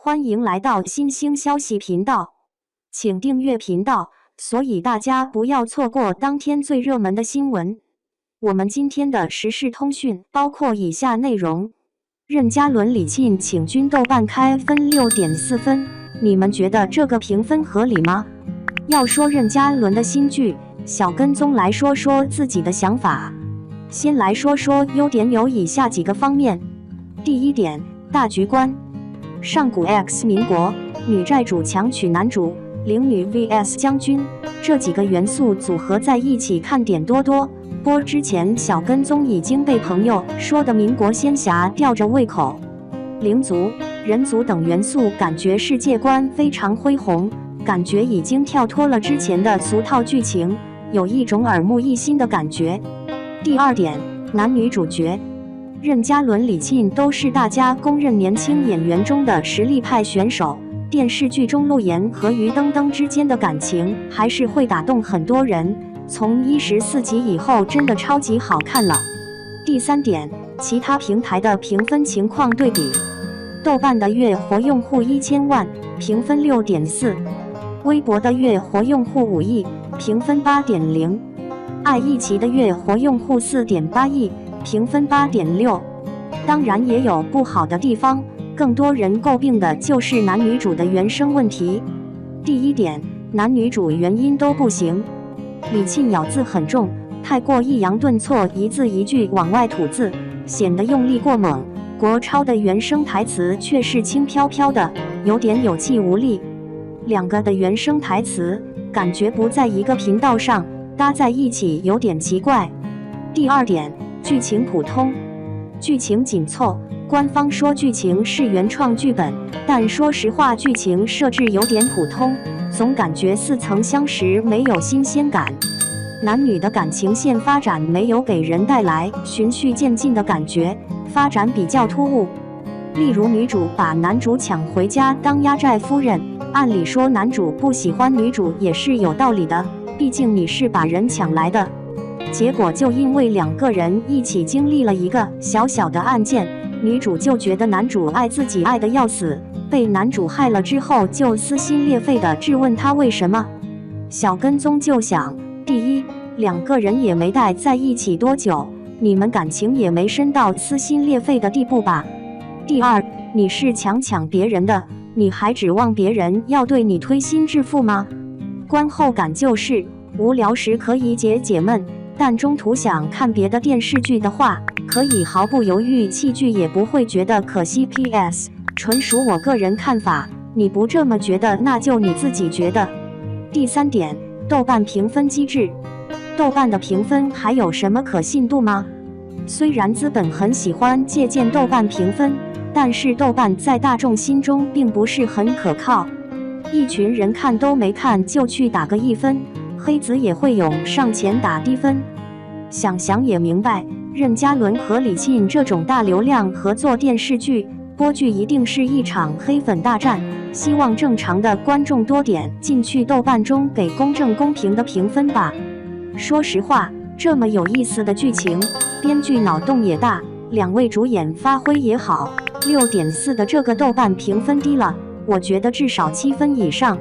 欢迎来到新兴消息频道，请订阅频道，所以大家不要错过当天最热门的新闻。我们今天的时事通讯包括以下内容：任嘉伦、李沁请君豆瓣开分6.4分，你们觉得这个评分合理吗？要说任嘉伦的新剧，小跟踪来说说自己的想法。先来说说优点，有以下几个方面。第一点，大局观。上古 X 民国，女债主强娶男主，灵女 vs 将军，这几个元素组合在一起，看点多多。播之前小跟踪已经被朋友说的民国仙侠吊着胃口。灵族、人族等元素感觉世界观非常恢宏，感觉已经跳脱了之前的俗套剧情，有一种耳目一新的感觉。第二点，男女主角。任嘉伦、李沁都是大家公认年轻演员中的实力派选手，电视剧中陆岩和于登登之间的感情还是会打动很多人，从14集以后真的超级好看了。第三点，其他平台的评分情况对比。豆瓣的月活用户1000万，评分6.4；微博的月活用户5亿，评分8.0；爱一奇的月活用户4.8亿，评分8.6。当然也有不好的地方，更多人诟病的就是男女主的原声问题。第一点，男女主原音都不行。李沁咬字很重，太过抑扬顿挫，一字一句往外吐字，显得用力过猛。国超的原声台词却是轻飘飘的，有点有气无力。两个的原声台词感觉不在一个频道上，搭在一起有点奇怪。第二点，剧情普通，剧情紧凑。官方说剧情是原创剧本，但说实话剧情设置有点普通，总感觉似曾相识，没有新鲜感。男女的感情线发展没有给人带来循序渐进的感觉，发展比较突兀。例如女主把男主抢回家当压寨夫人，按理说男主不喜欢女主也是有道理的，毕竟你是把人抢来的。结果就因为两个人一起经历了一个小小的案件，女主就觉得男主爱自己爱得要死，被男主害了之后就撕心裂肺地质问他为什么。小跟踪就想，第一，两个人也没待在一起多久，你们感情也没深到撕心裂肺的地步吧。第二，你是抢别人的，你还指望别人要对你推心置腹吗？观后感就是，无聊时可以解闷，但中途想看别的电视剧的话，可以毫不犹豫弃剧，也不会觉得可惜。PS 纯属我个人看法，你不这么觉得那就你自己觉得。第三点，豆瓣评分机制。豆瓣的评分还有什么可信度吗？虽然资本很喜欢借鉴豆瓣评分，但是豆瓣在大众心中并不是很可靠。一群人看都没看就去打个1分，黑子也会涌上前打低分。想想也明白，任嘉伦和李沁这种大流量合作电视剧播剧一定是一场黑粉大战，希望正常的观众多点进去豆瓣中给公正公平的评分吧。说实话，这么有意思的剧情，编剧脑洞也大，两位主演发挥也好，6.4的这个豆瓣评分低了，我觉得至少7分以上，